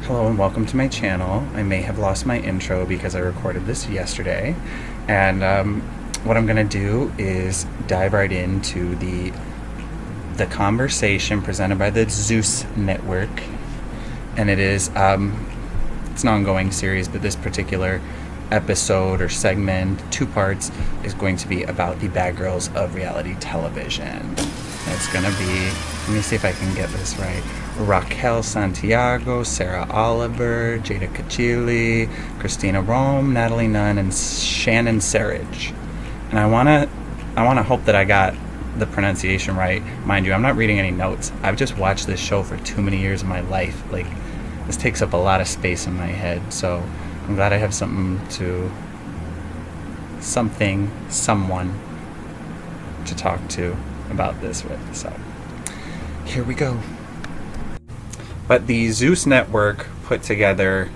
Hello and welcome to my channel. I may have lost my intro because I recorded this yesterday, and what I'm gonna do is dive right into the conversation presented by the Zeus Network, and it's an ongoing series, but this particular episode or segment, 2 parts, is going to be about the bad girls of reality television. It's gonna be, let me see if I can get this right, Raquel Santiago, Sarah Oliver, Jada Kachili, Christina Rome, Natalie Nunn, and Shannon Serridge. And I wanna hope that I got the pronunciation right. Mind you, I'm not reading any notes. I've just watched this show for too many years of my life. Like, this takes up a lot of space in my head, so I'm glad I have someone to talk to about this with. So here we go. But the Zeus Network put together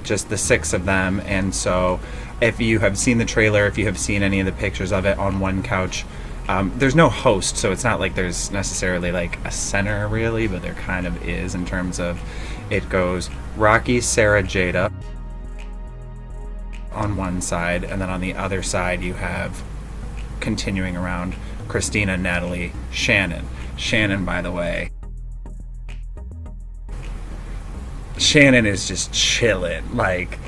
just the 6 of them, and so if you have seen the trailer, if you have seen any of the pictures of it on one couch, there's no host, so it's not like there's necessarily like a center really, but there kind of is in terms of it goes Rocky, Sarah, Jada on one side, and then on the other side you have, continuing around, Christina, Natalie, Shannon. Shannon, by the way, Shannon is just chilling. Like,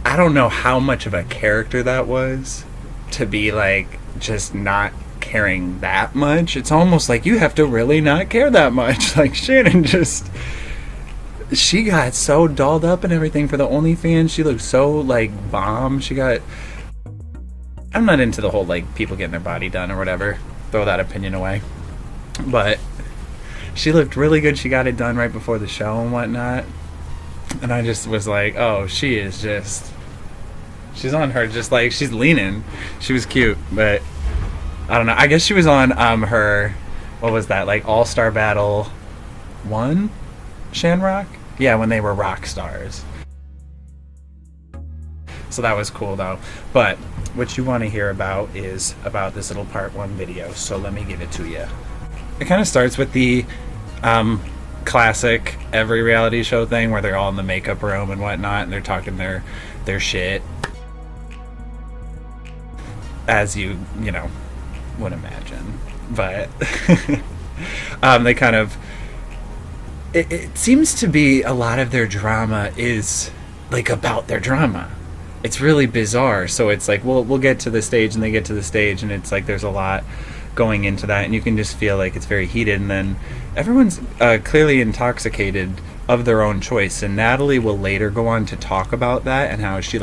I don't know how much of a character that was to be like just not caring that much. It's almost like you have to really not care that much. Like, Shannon just, she got so dolled up and everything for the OnlyFans. She looked so like bomb. I'm not into the whole like people getting their body done or whatever. Throw that opinion away. But she looked really good. She got it done right before the show and whatnot. And I just was like, oh, she's on her, just like, she's leaning. She was cute, but I don't know. I guess she was on her, what was that, like All-Star Battle 1? Shamrock? Yeah, when they were rock stars. So that was cool though. But what you want to hear about is about this little part 1 video. So let me give it to you. It kind of starts with the classic every reality show thing where they're all in the makeup room and whatnot, and they're talking their shit, as you would imagine. But they kind of, it seems to be a lot of their drama is like about their drama. It's really bizarre. So it's like, we'll get to the stage, and they get to the stage, and it's like there's a lot going into that, and you can just feel like it's very heated, and then everyone's clearly intoxicated of their own choice. And Natalie will later go on to talk about that and how she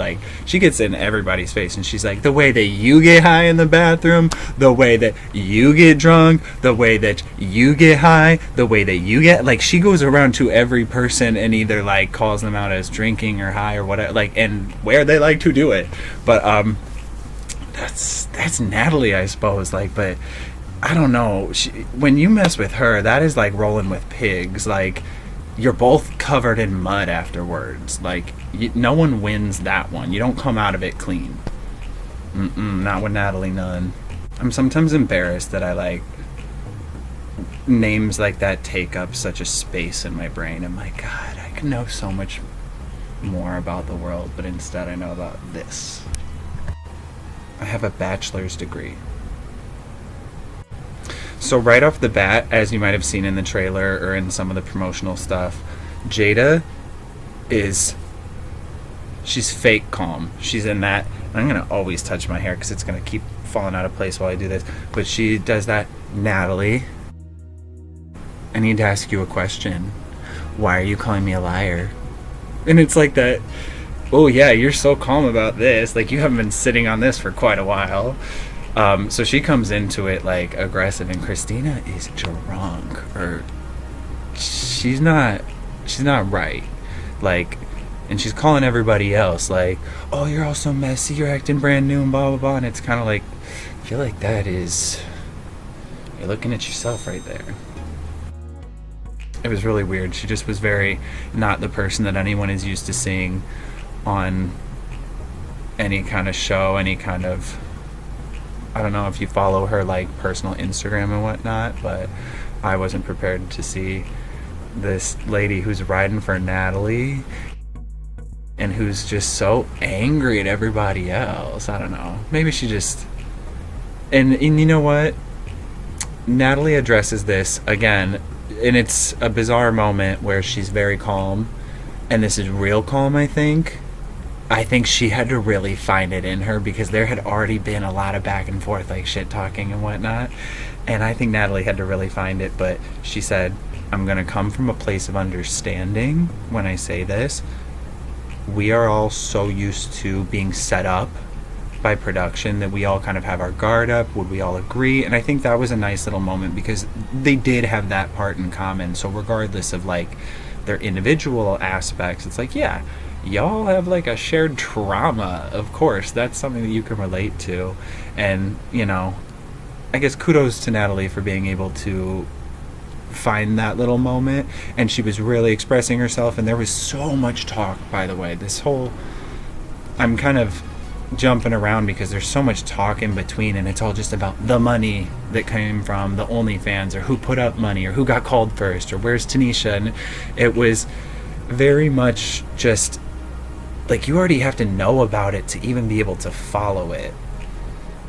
gets in everybody's face, and she's like, the way that you get high in the bathroom, the way that you get drunk, the way that you get high, the way that you get, like, she goes around to every person and either like calls them out as drinking or high or whatever, like, and where they like to do it. But that's Natalie, I suppose. Like, but I don't know. When you mess with her, that is like rolling with pigs. Like, you're both covered in mud afterwards. Like, no one wins that one. You don't come out of it clean. Not with Natalie Nunn. I'm sometimes embarrassed that I like names like that take up such a space in my brain. I'm like, God, I can know so much more about the world, but instead I know about this. I have a bachelor's degree. So right off the bat, as you might have seen in the trailer or in some of the promotional stuff, Jada she's fake calm. She's in that, I'm going to always touch my hair because it's going to keep falling out of place while I do this, but she does that, Natalie, I need to ask you a question. Why are you calling me a liar? And it's like that, oh yeah, you're so calm about this. Like, you haven't been sitting on this for quite a while. So she comes into it like aggressive, and Christina is drunk, or she's not right. Like, and she's calling everybody else like, oh, you're all so messy, you're acting brand new and blah blah blah. And it's kind of like, I feel like you're looking at yourself right there. It was really weird. She just was very not the person that anyone is used to seeing on any kind of show, any kind of, I don't know if you follow her like personal Instagram and whatnot, but I wasn't prepared to see this lady who's riding for Natalie and who's just so angry at everybody else. I don't know. Maybe she just... And you know what? Natalie addresses this again, and it's a bizarre moment where she's very calm, and this is real calm, I think. I think she had to really find it in her because there had already been a lot of back and forth, like shit talking and whatnot. And I think Natalie had to really find it, but she said, I'm going to come from a place of understanding when I say this. We are all so used to being set up by production that we all kind of have our guard up. Would we all agree? And I think that was a nice little moment because they did have that part in common. So regardless of like their individual aspects, it's like, yeah, y'all have like a shared trauma. Of course, that's something that you can relate to. And, you know, I guess kudos to Natalie for being able to find that little moment. And she was really expressing herself. And there was so much talk, by the way. This whole... I'm kind of jumping around because there's so much talk in between, and it's all just about the money that came from the OnlyFans, or who put up money, or who got called first, or where's Tanisha. And it was very much just like you already have to know about it to even be able to follow it.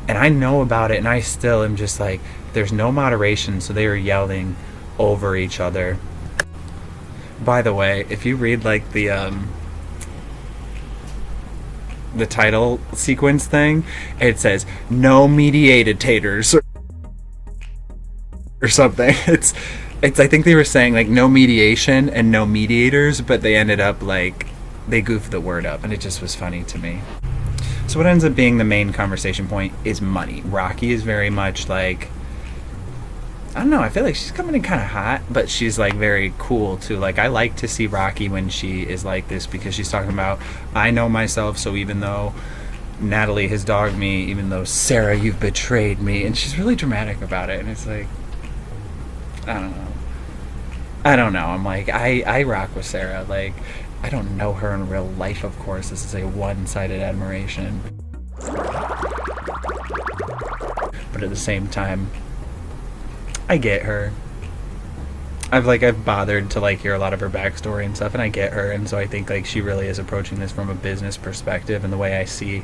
And I know about it, and I still am just like, there's no moderation, so they are yelling over each other. By the way, if you read like the title sequence thing, it says no mediatators or something. It's I think they were saying like no mediation and no mediators, but they ended up like they goofed the word up, and it just was funny to me. So what ends up being the main conversation point is money. Rocky is very much like, I don't know, I feel like she's coming in kind of hot, but she's like very cool too. Like I like to see Rocky when she is like this, because she's talking about, I know myself, so even though Natalie has dogged me, even though Sarah, you've betrayed me, and she's really dramatic about it. And it's like, I don't know. I'm like, I rock with Sarah. Like, I don't know her in real life, of course. This is a one-sided admiration. But at the same time, I get her. I've bothered to like hear a lot of her backstory and stuff, and I get her, and so I think like she really is approaching this from a business perspective, and the way I see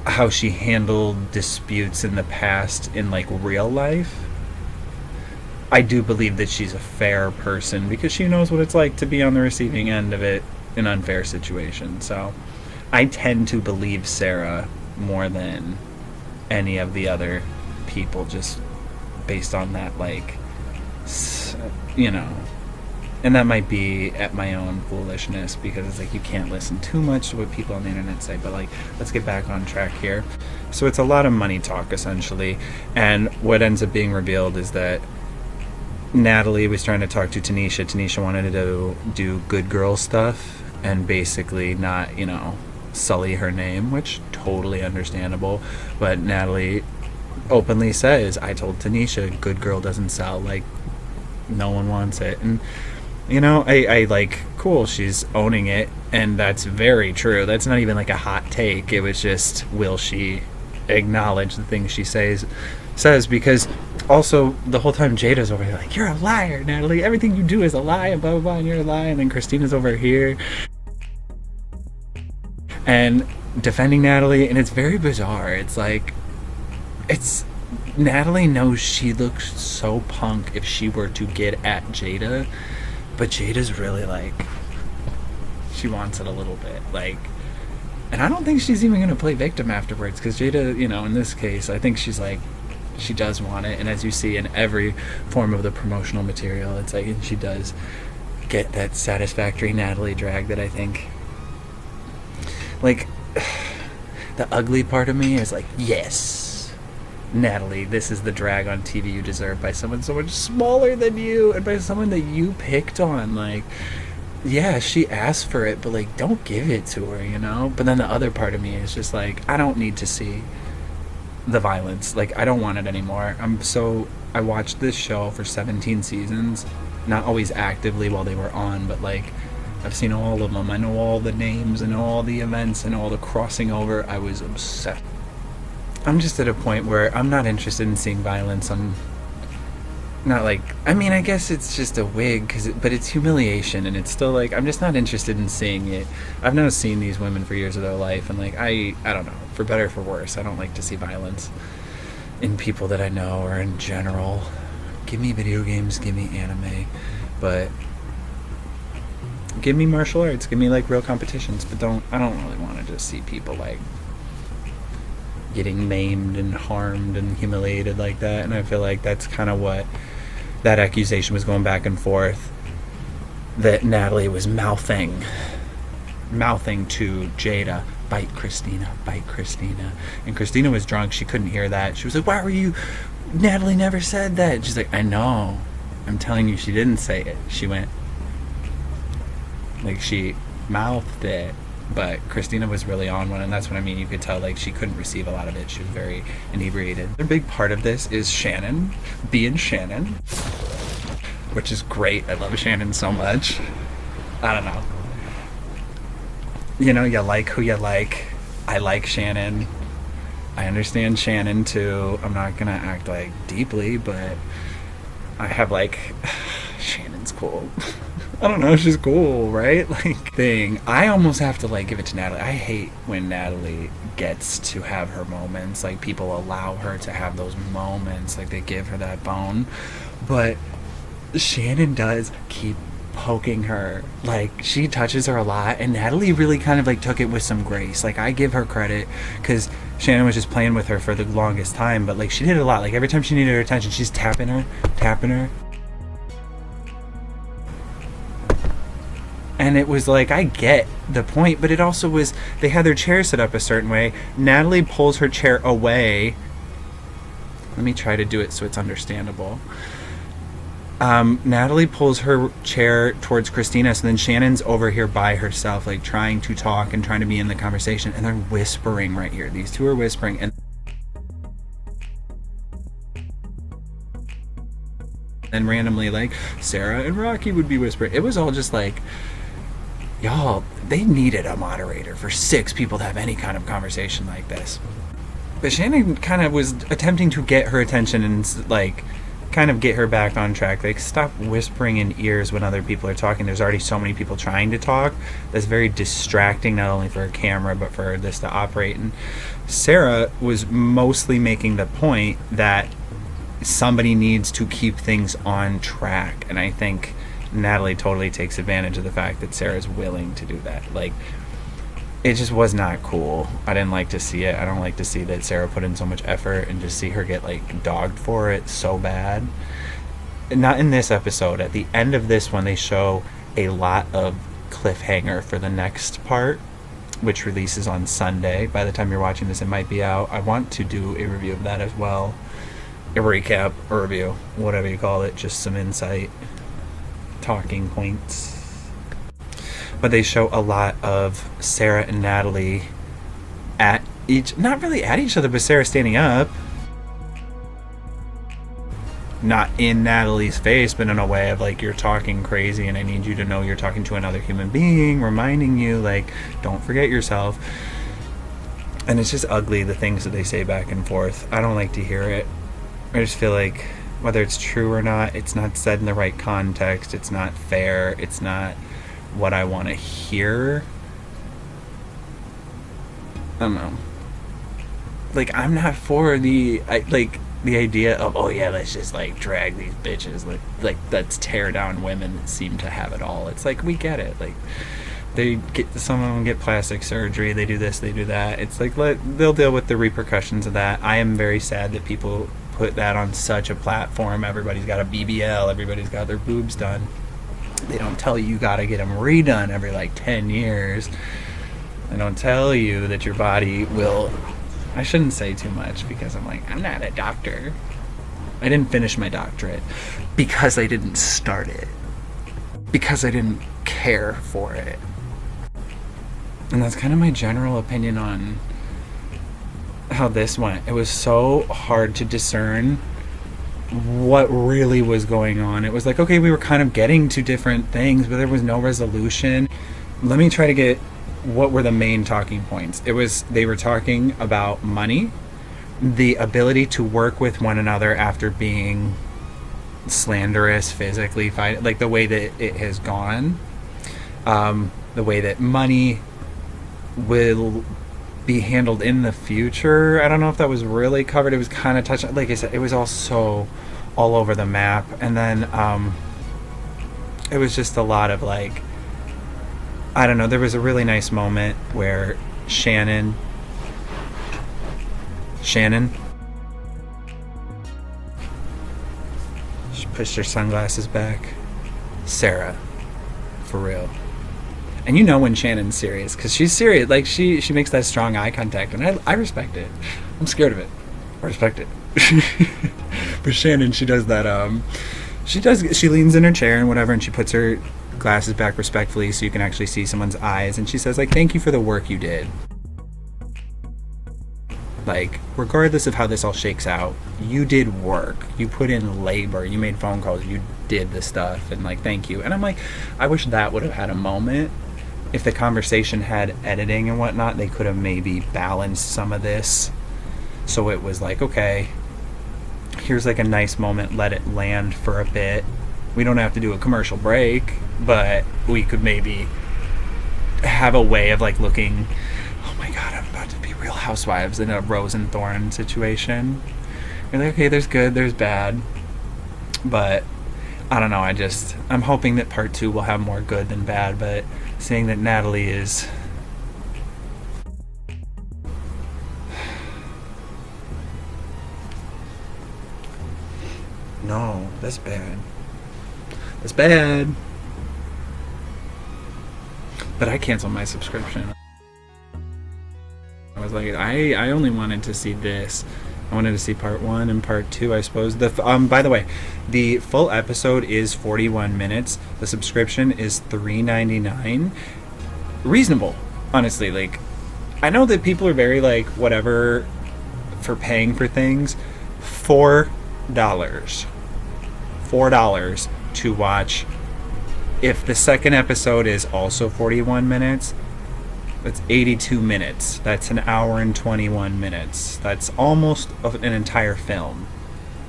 how she handled disputes in the past in like real life, I do believe that she's a fair person because she knows what it's like to be on the receiving end of it in unfair situations. So I tend to believe Sarah more than any of the other people, just based on that, like, you know. And that might be at my own foolishness, because it's like you can't listen too much to what people on the internet say. But like, let's get back on track here. So it's a lot of money talk essentially, and what ends up being revealed is that Natalie was trying to talk to Tanisha. Tanisha wanted to do good girl stuff and basically not, you know, sully her name, which totally understandable. But Natalie openly says, I told Tanisha, good girl doesn't sell, like no one wants it. And you know, I like, cool, she's owning it, and that's very true. That's not even like a hot take. It was just, will she acknowledge the things she says, because also the whole time Jada's over here like, you're a liar, Natalie, everything you do is a lie, and blah blah blah, and you're a lie. And then Christina's over here and defending Natalie, and it's very bizarre. It's like, it's Natalie knows she looks so punk if she were to get at Jada, but Jada's really like, she wants it a little bit, like, and I don't think she's even gonna play victim afterwards, because Jada, you know, in this case, I think she's like, she does want it. And as you see in every form of the promotional material, it's like, and she does get that satisfactory Natalie drag that I think, like, the ugly part of me is like, yes, Natalie, this is the drag on TV you deserve, by someone so much smaller than you, and by someone that you picked on. Like, yeah, she asked for it, but like, don't give it to her, you know? But then the other part of me is just like, I don't need to see the violence. Like, I don't want it anymore. I watched this show for 17 seasons, not always actively while they were on, but like, I've seen all of them. I know all the names, I know all the events, and all the crossing over. I was obsessed. I'm just at a point where I'm not interested in seeing violence on not like, I mean, I guess it's just a wig, but it's humiliation, and it's still like, I'm just not interested in seeing it. I've now seen these women for years of their life, and like, I don't know, for better or for worse, I don't like to see violence in people that I know or in general. Give me video games, give me anime, but give me martial arts, give me like real competitions, but I don't really want to just see people like getting maimed and harmed and humiliated like that. And I feel like that's kind of what that accusation was going back and forth, that Natalie was mouthing to Jada, bite Christina, and Christina was drunk, she couldn't hear that. She was like, why were you, Natalie never said that. And she's like, I know, I'm telling you, she didn't say it. She went like, she mouthed it, but Christina was really on one, and that's what I mean. You could tell like she couldn't receive a lot of it. She was very inebriated. A big part of this is Shannon being Shannon, which is great. I love Shannon so much. I don't know, you know, you like who you like. I like Shannon. I understand Shannon too. I'm not gonna act like deeply, but I have like Shannon's cool. I don't know, she's cool, right? Like, thing. I almost have to like give it to Natalie. I hate when Natalie gets to have her moments. Like, people allow her to have those moments. Like, they give her that bone. But Shannon does keep poking her. Like, she touches her a lot, and Natalie really kind of like took it with some grace. Like, I give her credit, because Shannon was just playing with her for the longest time, but like, she did it a lot. Like, every time she needed her attention, she's tapping her. And it was like, I get the point, but it also was, they had their chair set up a certain way. Natalie pulls her chair away. Let me try to do it so it's understandable. Natalie pulls her chair towards Christina, so then Shannon's over here by herself, like trying to talk and trying to be in the conversation, and they're whispering right here. These two are whispering, and then randomly, like, Sarah and Rocky would be whispering. It was all just like, y'all, they needed a moderator for 6 people to have any kind of conversation like this. But Shannon kind of was attempting to get her attention and like kind of get her back on track. Like, stop whispering in ears when other people are talking. There's already so many people trying to talk. That's very distracting, not only for a camera but for this to operate. And Sarah was mostly making the point that somebody needs to keep things on track, and I think Natalie totally takes advantage of the fact that Sarah's willing to do that. Like, it just was not cool. I didn't like to see it. I don't like to see that Sarah put in so much effort and just see her get like dogged for it so bad. Not in this episode. At the end of this one, they show a lot of cliffhanger for the next part, which releases on Sunday. By the time you're watching this, it might be out. I want to do a review of that as well. A recap, a review, whatever you call it, just some insight, talking points. But they show a lot of Sarah and Natalie at each, not really at each other, but Sarah standing up. Not in Natalie's face, but in a way of like, you're talking crazy and I need you to know you're talking to another human being, reminding you, like, don't forget yourself. And it's just ugly, the things that they say back and forth. I don't like to hear it. I just feel like, whether it's true or not, it's not said in the right context. It's not fair. It's not what I want to hear. I don't know. Like, I'm not for the idea of, oh yeah, let's just like drag these bitches, like let's tear down women that seem to have it all. It's like, we get it. Like, some of them get plastic surgery, they do this, they do that. It's like, they'll deal with the repercussions of that. I am very sad that people put that on such a platform. Everybody's got a BBL, everybody's got their boobs done. They don't tell you gotta get them redone every like 10 years. They don't tell you that your body will, I shouldn't say too much because I'm not a doctor. I didn't finish my doctorate because I didn't start it, because I didn't care for it. And that's kind of my general opinion on how this went. It was so hard to discern what really was going on. It was like, okay, we were kind of getting to different things, but there was no resolution. Let me try to get what were the main talking points. They were talking about money, the ability to work with one another after being slanderous physically fight, like the way that it has gone, the way that money will be handled in the future. I don't know if that was really covered. It was kind of touched, like I said, it was all so all over the map. And then it was just a lot of like, I don't know, there was a really nice moment where Shannon she pushed her sunglasses back. Sarah, for real. And you know when Shannon's serious, because she's serious. Like, she makes that strong eye contact, and I respect it. I'm scared of it. I respect it. But Shannon, she does that, she leans in her chair and whatever, and she puts her glasses back respectfully so you can actually see someone's eyes, and she says, like, thank you for the work you did. Like, regardless of how this all shakes out, you did work. You put in labor. You made phone calls. You did the stuff, and, like, thank you. And I'm like, I wish that would have had a moment. If the conversation had editing and whatnot, they could have maybe balanced some of this. So it was like, okay, here's like a nice moment. Let it land for a bit. We don't have to do a commercial break, but we could maybe have a way of like looking, oh my God, I'm about to be Real Housewives in a Rose and Thorn situation. You're like, okay, there's good, there's bad. But I don't know, I'm hoping that part 2 will have more good than bad, but seeing that Natalie is no, that's bad. That's bad. But I canceled my subscription. I was like, I only wanted to see this. I wanted to see part 1 and part 2, I suppose. By the way, the full episode is 41 minutes. The subscription is $3.99. Reasonable, honestly. Like, I know that people are very like whatever for paying for things. $4 to watch. If the second episode is also 41 minutes, that's 82 minutes. That's an hour and 21 minutes. That's almost an entire film.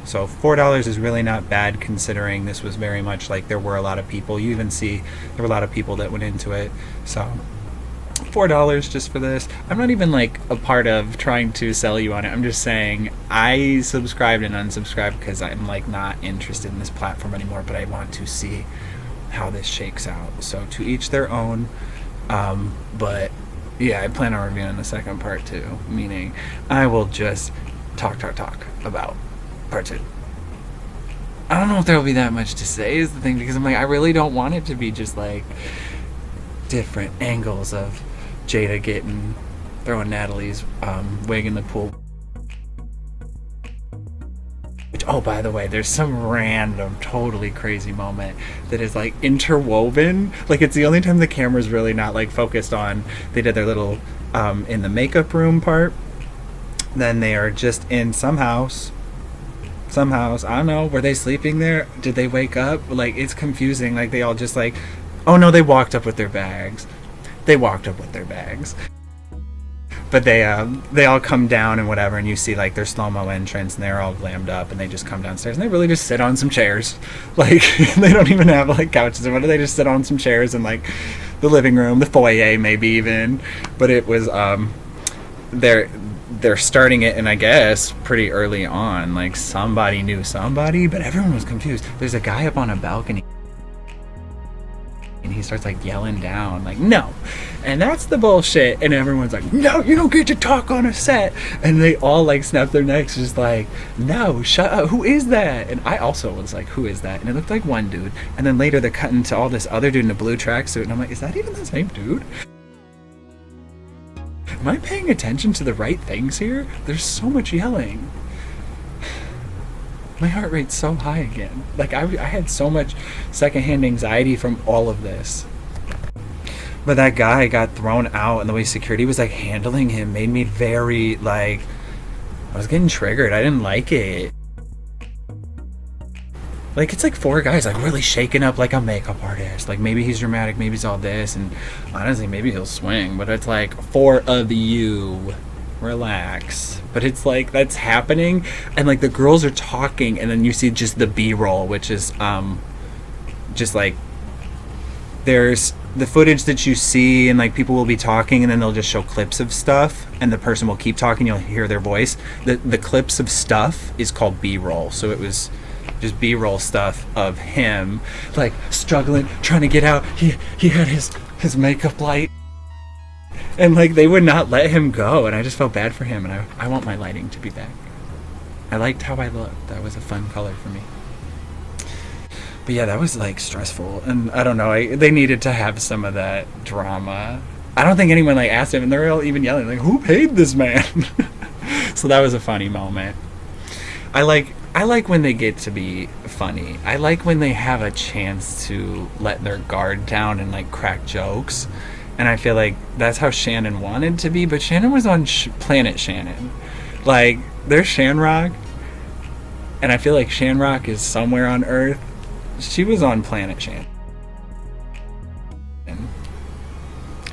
So $4 is really not bad, considering this was very much like there were a lot of people. You even see there were a lot of people that went into it. So $4 just for this. I'm not even like a part of trying to sell you on it. I'm just saying I subscribed and unsubscribed because I'm like not interested in this platform anymore, but I want to see how this shakes out. So to each their own. But yeah, I plan on reviewing the second part too, meaning I will just talk about part 2. I don't know if there will be that much to say is the thing, because I'm like, I really don't want it to be just like different angles of Jada throwing Natalie's wig in the pool. Which, oh, by the way, there's some random, totally crazy moment that is like interwoven. Like, it's the only time the camera's really not like focused on. They did their little in the makeup room part. Then they are just in some house. I don't know. Were they sleeping there? Did they wake up? Like, it's confusing. Like, they all just like, oh no, they walked up with their bags. But they all come down and whatever, and you see like their slow-mo entrance, and they're all glammed up, and they just come downstairs, and they really just sit on some chairs. Like, they don't even have like couches or whatever. They just sit on some chairs in like the living room, the foyer maybe even. But it was they're starting it, and I guess pretty early on, like somebody knew somebody, but everyone was confused. There's a guy up on a balcony, and he starts like yelling down like, no, and that's the bullshit, and everyone's like, no, you don't get to talk on a set, and they all like snap their necks just like, no, shut up, who is that? And I also was like, who is that? And it looked like one dude, and then later they're cutting to all this other dude in a blue tracksuit, and I'm like, is that even the same dude? Am I paying attention to the right things here? There's so much yelling. My heart rate's so high again. Like, I had so much secondhand anxiety from all of this. But that guy got thrown out, and the way security was, like, handling him made me very, like, I was getting triggered. I didn't like it. Like, it's like 4 guys, like, really shaking up like a makeup artist. Like, maybe he's dramatic, maybe he's all this, and honestly, maybe he'll swing. But it's like, 4 of you relax. But it's like that's happening, and like the girls are talking, and then you see just the B-roll, which is just like there's the footage that you see, and like people will be talking, and then they'll just show clips of stuff, and the person will keep talking, you'll hear their voice. The clips of stuff is called B-roll. So it was just B-roll stuff of him like struggling, trying to get out. He had his makeup light, and like they would not let him go, and I just felt bad for him, and I want my lighting to be back. I liked how I looked. That was a fun color for me. But yeah, that was like stressful, and I don't know, they needed to have some of that drama. I don't think anyone like asked him, and they're all even yelling like, who paid this man? So that was a funny moment. I like when they get to be funny. I like when they have a chance to let their guard down and like crack jokes. And I feel like that's how Shannon wanted to be, but Shannon was on Planet Shannon. Like, there's Shanrock, and I feel like Shanrock is somewhere on Earth. She was on Planet Shannon.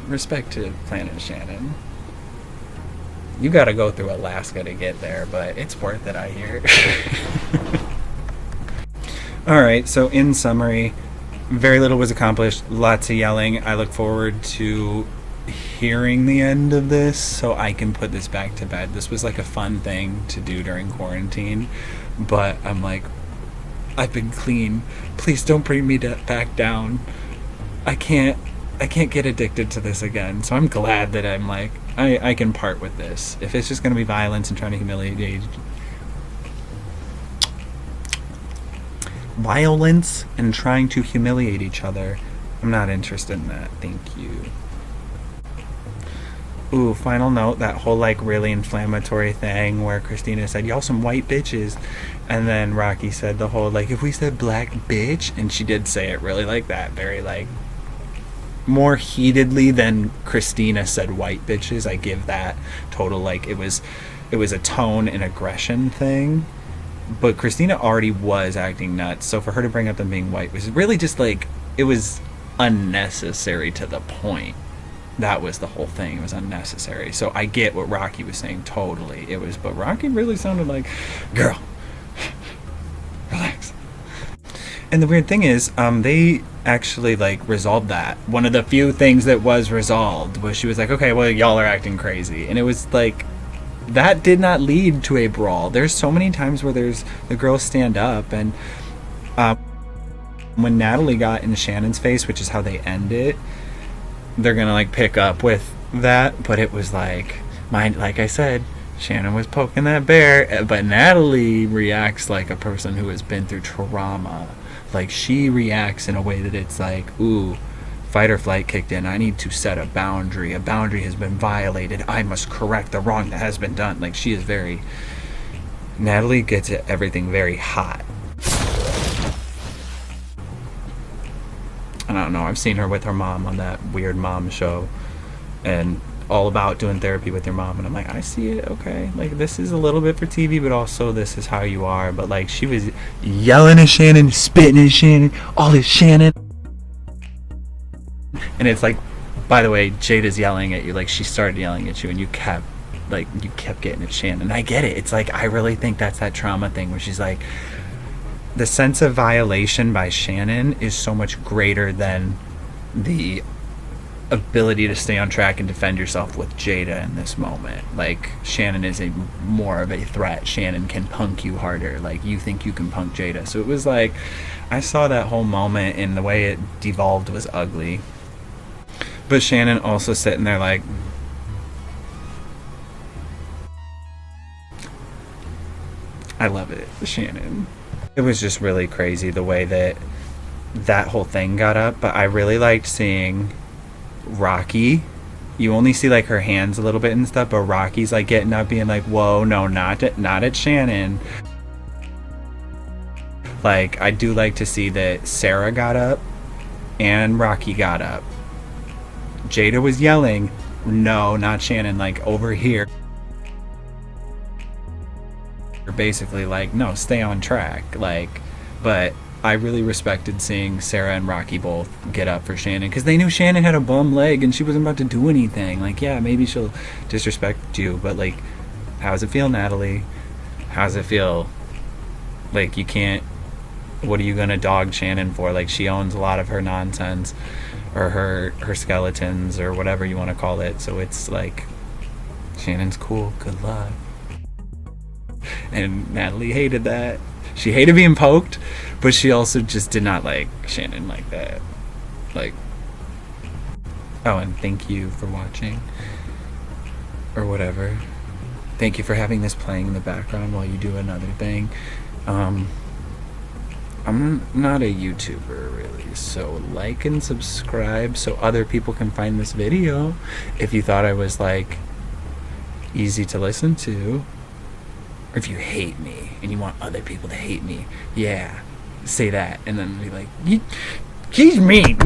Respect to Planet Shannon. You gotta go through Alaska to get there, but it's worth it, I hear. Alright, so in summary, very little was accomplished, lots of yelling. I look forward to hearing the end of this so I can put this back to bed. This was like a fun thing to do during quarantine, but I'm like, I've been clean. Please don't bring me back down. I can't get addicted to this again. So I'm glad that I'm like, I can part with this. If it's just going to be violence and trying to humiliate violence and trying to humiliate each other, I'm not interested in that. Thank you. Ooh, final note, that whole like really inflammatory thing where Christina said, y'all some white bitches, and then Rocky said the whole like, if we said black bitch, and she did say it really like that, very like more heatedly than Christina said white bitches. I give that total, like it was a tone and aggression thing, but Christina already was acting nuts, so for her to bring up them being white was really just like, it was unnecessary to the point. That was the whole thing. It was unnecessary. So I get what Rocky was saying totally. It was, but Rocky really sounded like, girl, relax. And the weird thing is, they actually like resolved that. One of the few things that was resolved was she was like, okay, well, y'all are acting crazy. And it was like, that did not lead to a brawl. There's so many times where the girls stand up, and when Natalie got in Shannon's face, which is how they end it, they're gonna like pick up with that, but it was like, like I said, Shannon was poking that bear, but Natalie reacts like a person who has been through trauma. Like, she reacts in a way that it's like, ooh, fight or flight kicked in. I need to set a boundary. A boundary has been violated. I must correct the wrong that has been done. Like, she is very... Natalie gets everything very hot. I don't know. I've seen her with her mom on that weird mom show, and all about doing therapy with your mom, and I'm like, I see it. Okay, like, this is a little bit for TV, but also this is how you are. But like, she was yelling at Shannon, spitting at Shannon, all this Shannon, and it's like, by the way, Jada's yelling at you. Like, she started yelling at you, and you kept getting at Shannon. And I get it. It's like, I really think that's that trauma thing where she's like, the sense of violation by Shannon is so much greater than the ability to stay on track and defend yourself with Jada in this moment. Like, Shannon is a more of a threat. Shannon can punk you harder. Like, you think you can punk Jada. So it was like, I saw that whole moment, and the way it devolved was ugly. But Shannon also sitting there like, I love it, Shannon. It was just really crazy the way that whole thing got up. But I really liked seeing Rocky. You only see like her hands a little bit and stuff, but Rocky's like getting up, being like, whoa, no, not at Shannon. Like, I do like to see that Sarah got up and Rocky got up. Jada was yelling, no, not Shannon, like, over here. Basically like, no, stay on track. Like, but I really respected seeing Sarah and Rocky both get up for Shannon because they knew Shannon had a bum leg and she wasn't about to do anything. Like, yeah, maybe she'll disrespect you, but like, how does it feel, Natalie? How does it feel? Like, you can't. What are you gonna dog Shannon for? Like, she owns a lot of her nonsense, or her skeletons, or whatever you want to call it. So it's like, Shannon's cool. Good luck. And Natalie hated that. She hated being poked, but she also just did not like Shannon like that. Like, oh, and thank you for watching, or whatever. Thank you for having this playing in the background while you do another thing. I'm not a YouTuber really, so like and subscribe so other people can find this video. If you thought I was like easy to listen to, or if you hate me and you want other people to hate me, yeah, say that and then be like, he's mean.